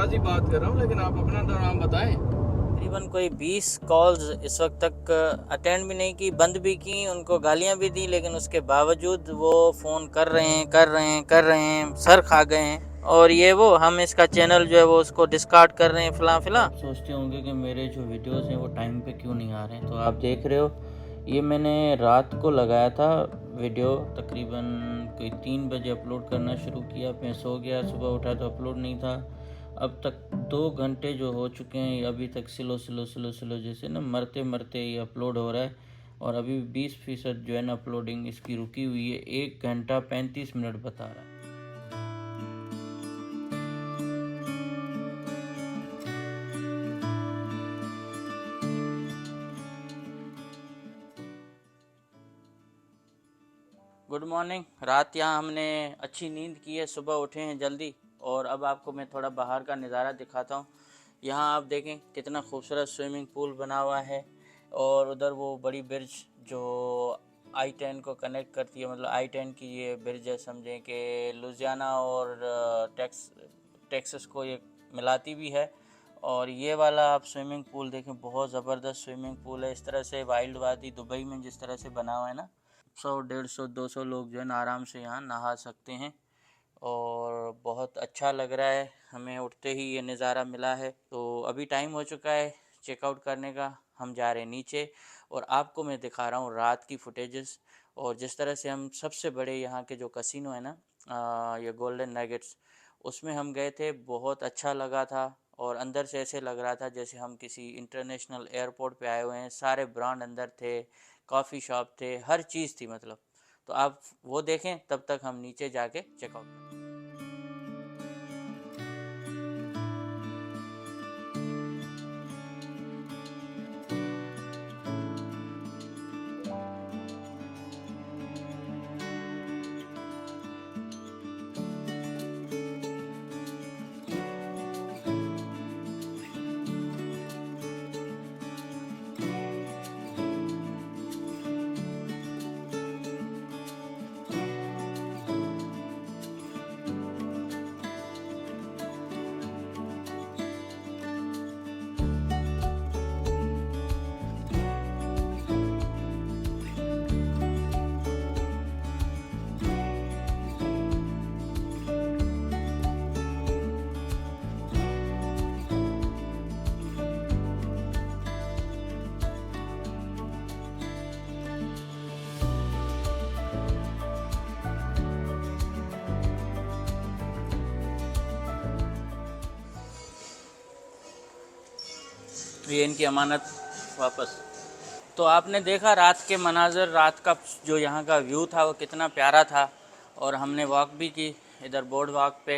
अंदाज ही बात कर रहा हूँ, लेकिन आप अपना नाम बताएं। तकरीबन कोई 20 कॉल्स इस वक्त तक अटेंड भी नहीं की, बंद भी की, उनको गालियां भी दी, लेकिन उसके बावजूद वो फ़ोन कर रहे हैं, सर खा गए हैं। और ये वो हम इसका चैनल जो है वो उसको डिस्कार्ड कर रहे हैं फिलहाल। आप सोचते होंगे कि मेरे जो वीडियोस हैं वो टाइम पे क्यों नहीं आ रहे हैं, तो आप देख रहे हो ये मैंने रात को लगाया था वीडियो, तकरीबन कोई 3 बजे अपलोड करना शुरू किया, मैं सो गया, सुबह उठा तो अपलोड नहीं था। अब तक 2 घंटे जो हो चुके हैं, अभी तक स्लो जैसे ना मरते मरते ये अपलोड हो रहा है। और अभी 20% जो है ना अपलोडिंग इसकी रुकी हुई है, 1 घंटा 35 मिनट बता रहा है। Good morning. रात यहाँ हमने अच्छी नींद की है, सुबह उठे हैं जल्दी। और अब आपको मैं थोड़ा बाहर का नज़ारा दिखाता हूँ। यहाँ आप देखें कितना खूबसूरत स्विमिंग पूल बना हुआ है, और उधर वो बड़ी ब्रिज जो I-10 को कनेक्ट करती है, मतलब I-10 की ये ब्रिज है, समझें कि लुधियाना और टेक्सास को ये मिलाती भी है। और ये वाला आप स्विमिंग पूल देखें, बहुत ज़बरदस्त स्विमिंग पूल है। इस तरह से वाइल्ड वादी दुबई में जिस तरह से बना हुआ है ना, 100, 150, 200 लोग जो है ना आराम से यहाँ नहा सकते हैं। और बहुत अच्छा लग रहा है, हमें उठते ही ये नज़ारा मिला है। तो अभी टाइम हो चुका है चेकआउट करने का, हम जा रहे हैं नीचे। और आपको मैं दिखा रहा हूँ रात की फुटेजेस, और जिस तरह से हम सबसे बड़े यहाँ के जो कसिनो है ना, ये गोल्डन नगेट्स, उसमें हम गए थे, बहुत अच्छा लगा था। और अंदर से ऐसे लग रहा था जैसे हम किसी इंटरनेशनल एयरपोर्ट पे आए हुए हैं। सारे ब्रांड अंदर थे, कॉफ़ी शॉप थे, हर चीज़ थी मतलब। तो आप वो देखें, तब तक हम नीचे जाके चेकआउट करें। ये इनकी अमानत वापस। तो आपने देखा रात के मनाज़र, रात का जो यहाँ का व्यू था वो कितना प्यारा था। और हमने वॉक भी की इधर बोर्ड वॉक पे।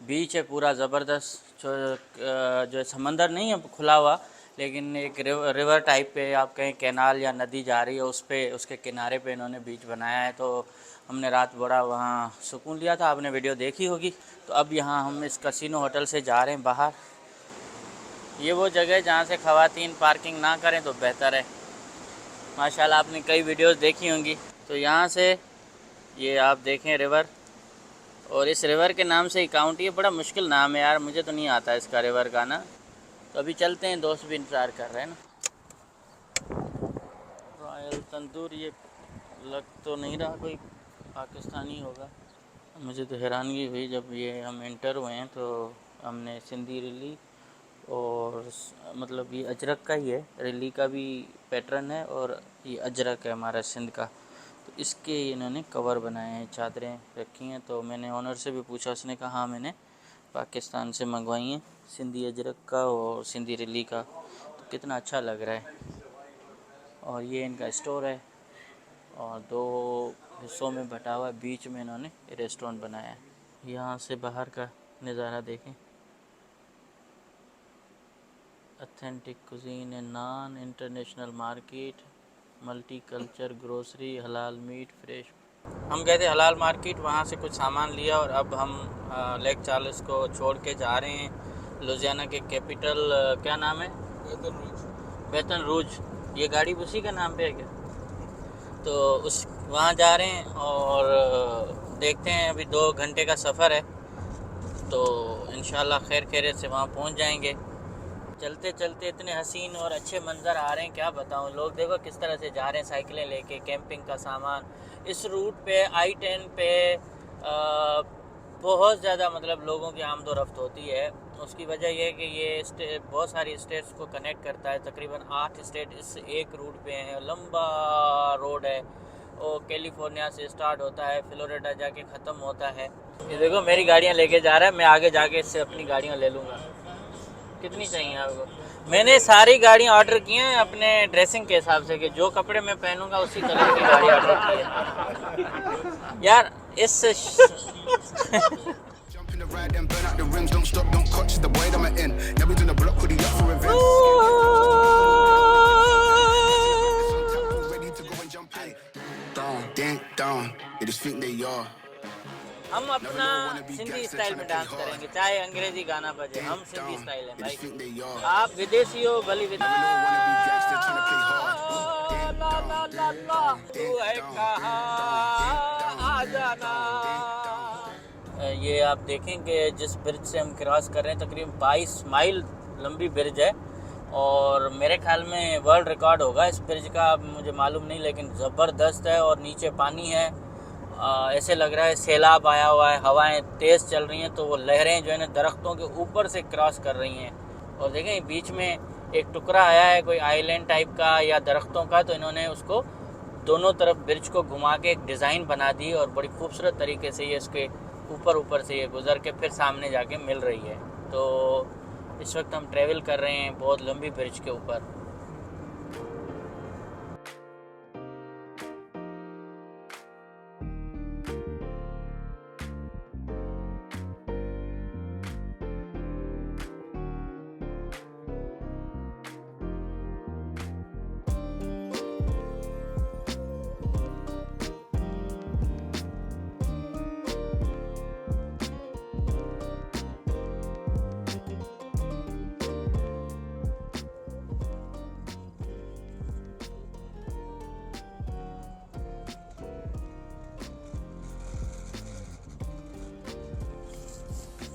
बीच है पूरा ज़बरदस्त, जो समंदर नहीं है खुला हुआ, लेकिन एक रिवर टाइप पे, आप कहें कैनाल या नदी जा रही है, उस पे उसके किनारे पे इन्होंने बीच बनाया है। तो हमने रात बड़ा वहाँ सुकून लिया था, आपने वीडियो देखी होगी। तो अब यहाँ हम इस कसिनो होटल से जा रहे हैं बाहर। ये वो जगह है जहाँ से ख़वातीन पार्किंग ना करें तो बेहतर है। माशाल्लाह आपने कई वीडियोस देखी होंगी। तो यहाँ से ये आप देखें रिवर, और इस रिवर के नाम से ही काउंट, ये बड़ा मुश्किल नाम है यार, मुझे तो नहीं आता इसका रिवर का ना। तो अभी चलते हैं, दोस्त भी इंतज़ार कर रहे हैं ना। रॉयल तंदूर, ये लग तो नहीं रहा कोई पाकिस्तानी होगा। मुझे तो हैरानगी हुई जब ये हम इंटर हुए हैं, तो हमने सिंधी रिली, और मतलब ये अजरक का ही है, रिली का भी पैटर्न है, और ये अजरक है हमारा सिंध का। तो इसके इन्होंने कवर बनाए हैं, चादरें रखी हैं। तो मैंने ऑनर से भी पूछा, उसने कहा हाँ मैंने पाकिस्तान से मंगवाई हैं, सिंधी अजरक का और सिंधी रिली का। तो कितना अच्छा लग रहा है। और ये इनका स्टोर है, और 2 हिस्सों में बटा हुआ है, बीच में इन्होंने रेस्टोरेंट बनाया है। यहाँ से बाहर का नज़ारा देखें। Authentic cuisine and naan, international market, multi culture, grocery, halal meat, fresh. हम गए थे हलाल मार्केट, वहाँ से कुछ सामान लिया, और अब हम लेक चार्ल्स को छोड़ के जा रहे हैं लुधियाना के कैपिटल, क्या नाम है, बैटन रूज। ये गाड़ी उसी का नाम पे है क्या? तो उस वहाँ जा रहे हैं, और देखते हैं, अभी 2 घंटे का सफ़र है। तो इंशाल्लाह खैर खैरियत से वहाँ पहुँच जाएंगे। चलते चलते इतने हसीन और अच्छे मंज़र आ रहे हैं, क्या बताऊँ। लोग देखो किस तरह से जा रहे हैं साइकिलें लेके, कैंपिंग का सामान। इस रूट पे I-10 पे बहुत ज़्यादा मतलब लोगों की आमदोरफ्त होती है। उसकी वजह यह है कि ये बहुत सारी स्टेट्स को कनेक्ट करता है। तकरीबन 8 स्टेट इस एक रूट पे हैं। लंबा रोड है, वो कैलिफोर्निया से स्टार्ट होता है, फ्लोरिडा जाके ख़त्म होता है। ये देखो मेरी गाड़ियाँ लेके जा रहा है, मैं आगे जाके इससे अपनी गाड़ियाँ ले लूँगा। कितनी चाहिए आपको? मैंने सारी गाड़ियाँ ऑर्डर की हैं अपने ड्रेसिंग के हिसाब से, कि जो कपड़े मैं पहनूंगा उसी कलर की गाड़ी ऑर्डर की है यार। इस हम अपना सिंधी स्टाइल में डांस करेंगे, चाहे अंग्रेजी गाना बजे, हम सिंधी स्टाइल है भाई। आप विदेशी हो भली विदेशी। ला ला ला ला तू है कहाँ आ जाना। ये आप देखेंगे जिस ब्रिज से हम क्रॉस कर रहे हैं, तकरीबन 22 माइल लंबी ब्रिज है और मेरे ख्याल में वर्ल्ड रिकॉर्ड होगा इस ब्रिज का। अब मुझे मालूम नहीं, लेकिन ज़बरदस्त है। और नीचे पानी है, ऐसे लग रहा है सैलाब आया हुआ है। हवाएं तेज़ चल रही हैं तो वो लहरें जो है ना दरख्तों के ऊपर से क्रॉस कर रही हैं। और देखें बीच में एक टुकड़ा आया है कोई आइलैंड टाइप का या दरख्तों का, तो इन्होंने उसको दोनों तरफ ब्रिज को घुमा के एक डिज़ाइन बना दी और बड़ी खूबसूरत तरीके से ये इसके ऊपर से ये गुज़र के फिर सामने जाके मिल रही है। तो इस वक्त हम ट्रैवल कर रहे हैं बहुत लंबी ब्रिज के ऊपर।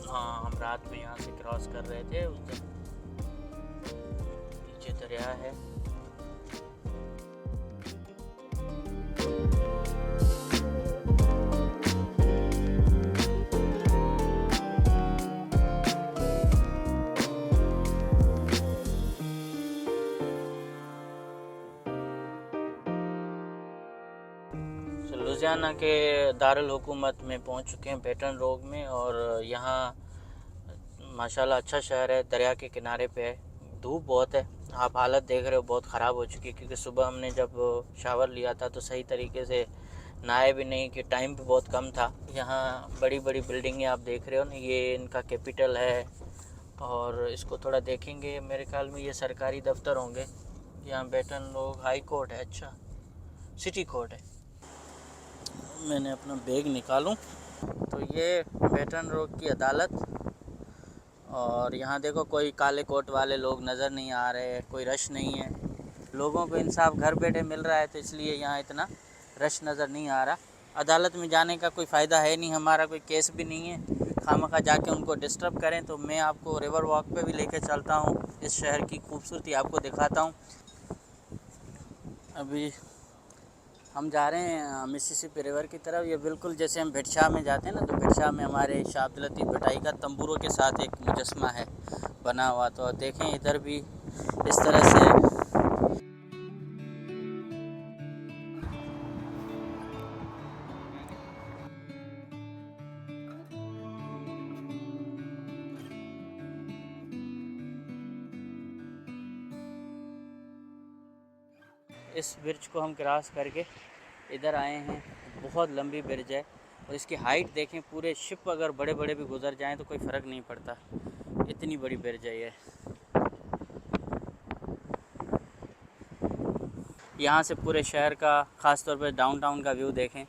हाँ, हम रात में यहाँ से क्रॉस कर रहे थे उस दिन। नीचे दरिया है। लुधियाना के दारुल हुकूमत में पहुँच चुके हैं, बैटन रोग में। और यहाँ माशाल्लाह अच्छा शहर है, दरिया के किनारे पे है। धूप बहुत है, आप हालत देख रहे हो बहुत ख़राब हो चुकी है, क्योंकि सुबह हमने जब शावर लिया था तो सही तरीके से नहाए भी नहीं, कि टाइम भी बहुत कम था। यहाँ बड़ी बड़ी बिल्डिंगें आप देख रहे हो ना, ये इनका कैपिटल है। और इसको थोड़ा देखेंगे, मेरे ख्याल में ये सरकारी दफ्तर होंगे। यहाँ बैटन रोग हाई कोर्ट है, अच्छा सिटी कोर्ट है। मैंने अपना बैग निकालूं तो ये बैटन रोग की अदालत। और यहाँ देखो कोई काले कोट वाले लोग नज़र नहीं आ रहे, कोई रश नहीं है। लोगों को इंसाफ घर बैठे मिल रहा है तो इसलिए यहाँ इतना रश नज़र नहीं आ रहा। अदालत में जाने का कोई फ़ायदा है नहीं, हमारा कोई केस भी नहीं है। खामखा जाके उनको डिस्टर्ब करें। तो मैं आपको रिवर वॉक पे भी लेके चलता हूँ, इस शहर की खूबसूरती आपको दिखाता हूँ। अभी हम जा रहे हैं मिसिसिपी रिवर की तरफ। ये बिल्कुल जैसे हम भिटशा में जाते हैं ना, तो भिटशा में हमारे शाह अब्दुल लतीफ़ भटाई का तंबूरों के साथ एक मुजस्मा है बना हुआ। तो देखें इधर भी इस तरह से इस ब्रिज को हम क्रॉस करके इधर आए हैं। बहुत लंबी ब्रिज है और इसकी हाइट देखें, पूरे शिप अगर बड़े बड़े भी गुजर जाएं तो कोई फ़र्क नहीं पड़ता, इतनी बड़ी ब्रिज है ये। यहाँ से पूरे शहर का, ख़ास तौर पर डाउनटाउन का व्यू देखें।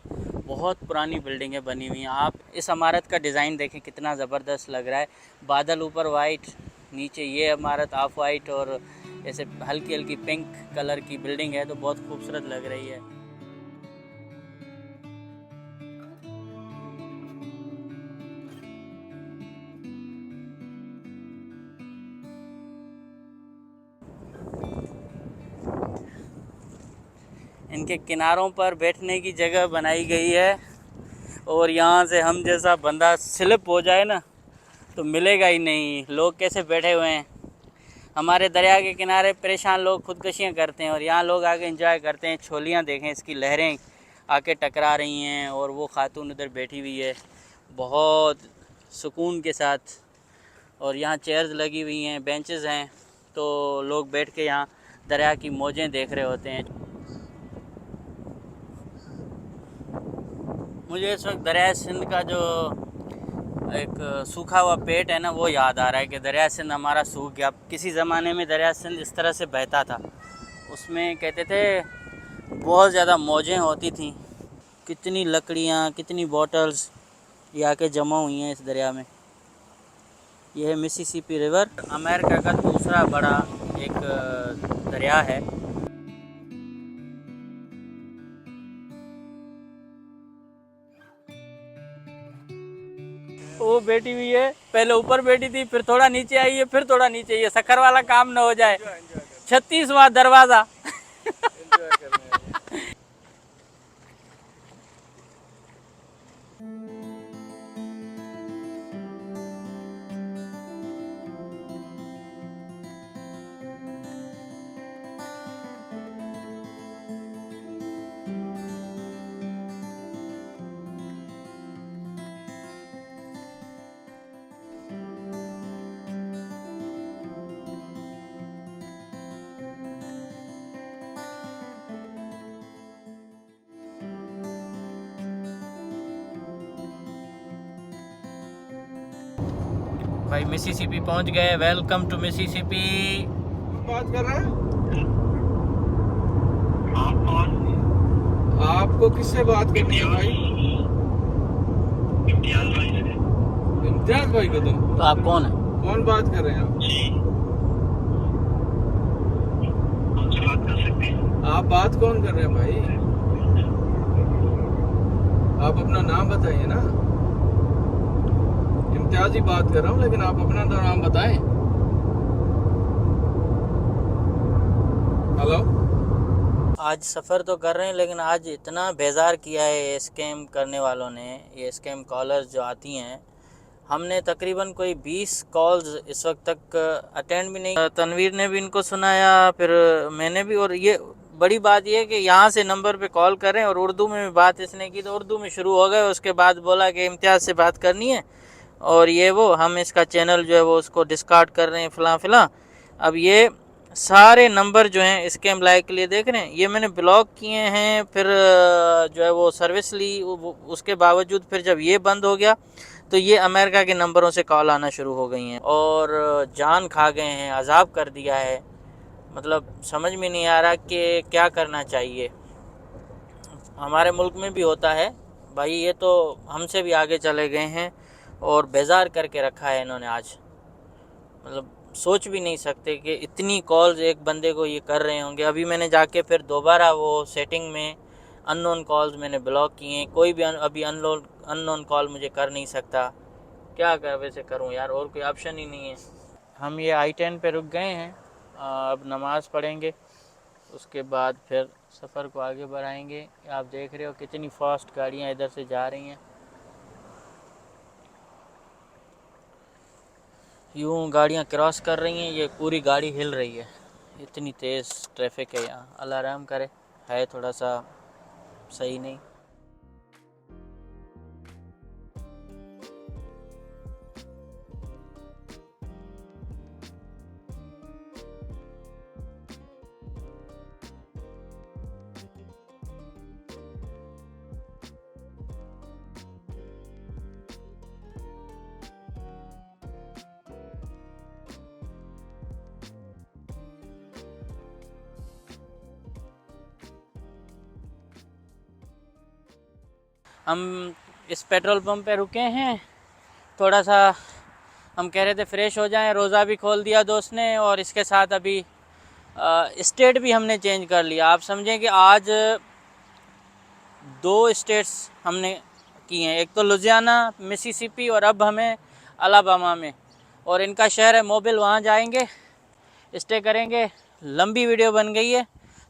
बहुत पुरानी बिल्डिंगें बनी हुई हैं। आप इस इमारत का डिज़ाइन देखें कितना ज़बरदस्त लग रहा है। बादल ऊपर वाइट, नीचे ये इमारत ऑफ वाइट और ऐसे हल्की हल्की पिंक कलर की बिल्डिंग है, तो बहुत खूबसूरत लग रही है। इनके किनारों पर बैठने की जगह बनाई गई है और यहाँ से हम जैसा बंदा स्लिप हो जाए ना तो मिलेगा ही नहीं। लोग कैसे बैठे हुए हैं, हमारे दरिया के किनारे परेशान लोग खुदकुशियाँ करते हैं और यहाँ लोग आके एंजॉय करते हैं। छोलियाँ देखें, इसकी लहरें आके टकरा रही हैं और वो खातून उधर बैठी हुई है बहुत सुकून के साथ। और यहाँ चेयर्स लगी हुई हैं, बेंचेस हैं, तो लोग बैठ के यहाँ दरिया की मौजें देख रहे होते हैं। मुझे इस वक्त दरिया सिंध का जो एक सूखा हुआ पेट है ना वो याद आ रहा है कि दरिया सिंध हमारा सूख गया। किसी ज़माने में दरिया सिंध इस तरह से बहता था, उसमें कहते थे बहुत ज़्यादा मौजें होती थी। कितनी लकड़ियाँ, कितनी बॉटल्स ये आके जमा हुई हैं इस दरिया में। यह है मिसिसिपी रिवर, अमेरिका का दूसरा बड़ा एक दरिया है। वो बैठी हुई है, पहले ऊपर बैठी थी, फिर थोड़ा नीचे आई है, फिर थोड़ा नीचे। ये शक्कर वाला काम न हो जाए। 36वां दरवाज़ा। भाई मिसिसिपी पहुंच गए। Welcome two Mississippi. बात कर रहे हैं आपको किससे बात करनी है भाई? इम्तियाज भाई को तुम? तो आप कौन है? कौन बात कर रहे हैं आप? बात कर सकते हैं। आप बात कौन कर रहे हैं भाई? आप अपना नाम बताइए ना। इम्तियाज ही बात कर रहा हूँ, लेकिन आप अपना तो नाम बताएं। हेलो। आज सफ़र तो कर रहे हैं, लेकिन आज इतना बेजार किया है ये स्कैम करने वालों ने। ये स्कैम कॉलर्स जो आती हैं, हमने तकरीबन कोई 20 कॉल्स इस वक्त तक अटेंड भी नहीं। तनवीर ने भी इनको सुनाया, फिर मैंने भी। और ये बड़ी बात ये है कि यहाँ से नंबर पे कॉल करें और उर्दू में भी बात इसने की तो उर्दू में शुरू हो गए। उसके बाद बोला कि इम्तियाज़ से बात करनी है और ये वो, हम इसका चैनल जो है वो उसको डिस्कार्ड कर रहे हैं फ़लाँ फ़लाँ। अब ये सारे नंबर जो हैं स्कैम लाइक के लिए देख रहे हैं, ये मैंने ब्लॉक किए हैं। फिर जो है वो सर्विस ली, उसके बावजूद फिर जब ये बंद हो गया तो ये अमेरिका के नंबरों से कॉल आना शुरू हो गई हैं और जान खा गए हैं, अजाब कर दिया है। मतलब समझ में नहीं आ रहा कि क्या करना चाहिए। हमारे मुल्क में भी होता है भाई, ये तो हमसे भी आगे चले गए हैं और बेजार करके रखा है इन्होंने आज। मतलब सोच भी नहीं सकते कि इतनी कॉल्स एक बंदे को ये कर रहे होंगे। अभी मैंने जाके फिर दोबारा वो सेटिंग में अननोन कॉल्स मैंने ब्लॉक किए हैं। कोई भी अभी अननोन कॉल मुझे कर नहीं सकता। क्या कर वैसे करूं यार, और कोई ऑप्शन ही नहीं है। हम ये I-10 पे रुक गए हैं, अब नमाज़ पढ़ेंगे, उसके बाद फिर सफ़र को आगे बढ़ाएंगे। आप देख रहे हो कितनी फास्ट गाड़ियाँ इधर से जा रही हैं। यूँ गाड़ियाँ क्रॉस कर रही हैं, ये पूरी गाड़ी हिल रही है, इतनी तेज़ ट्रैफिक है यहाँ। अल्लाह रहम करे, है थोड़ा सा सही नहीं। हम इस पेट्रोल पंप पे रुके हैं, थोड़ा सा हम कह रहे थे फ़्रेश हो जाएं। रोज़ा भी खोल दिया दोस्त ने और इसके साथ अभी स्टेट भी हमने चेंज कर लिया। आप समझें कि आज 2 स्टेट्स हमने की हैं, एक तो लुजियाना, मिसिसिपी और अब हमें अलाबामा में। और इनका शहर है मोबिल, वहाँ जाएंगे, स्टे करेंगे। लंबी वीडियो बन गई है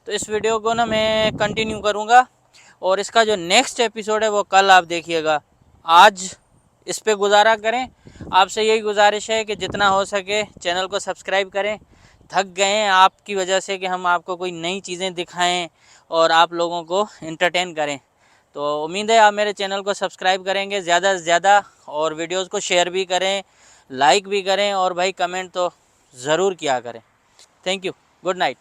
तो इस वीडियो को ना मैं कंटिन्यू करूँगा और इसका जो नेक्स्ट एपिसोड है वो कल आप देखिएगा। आज इस पे गुजारा करें। आपसे यही गुजारिश है कि जितना हो सके चैनल को सब्सक्राइब करें। थक गए हैं आपकी वजह से कि हम आपको कोई नई चीज़ें दिखाएं और आप लोगों को एंटरटेन करें। तो उम्मीद है आप मेरे चैनल को सब्सक्राइब करेंगे ज़्यादा से ज़्यादा और वीडियोस को शेयर भी करें, लाइक भी करें और भाई कमेंट तो ज़रूर किया करें। Thank you. Good night.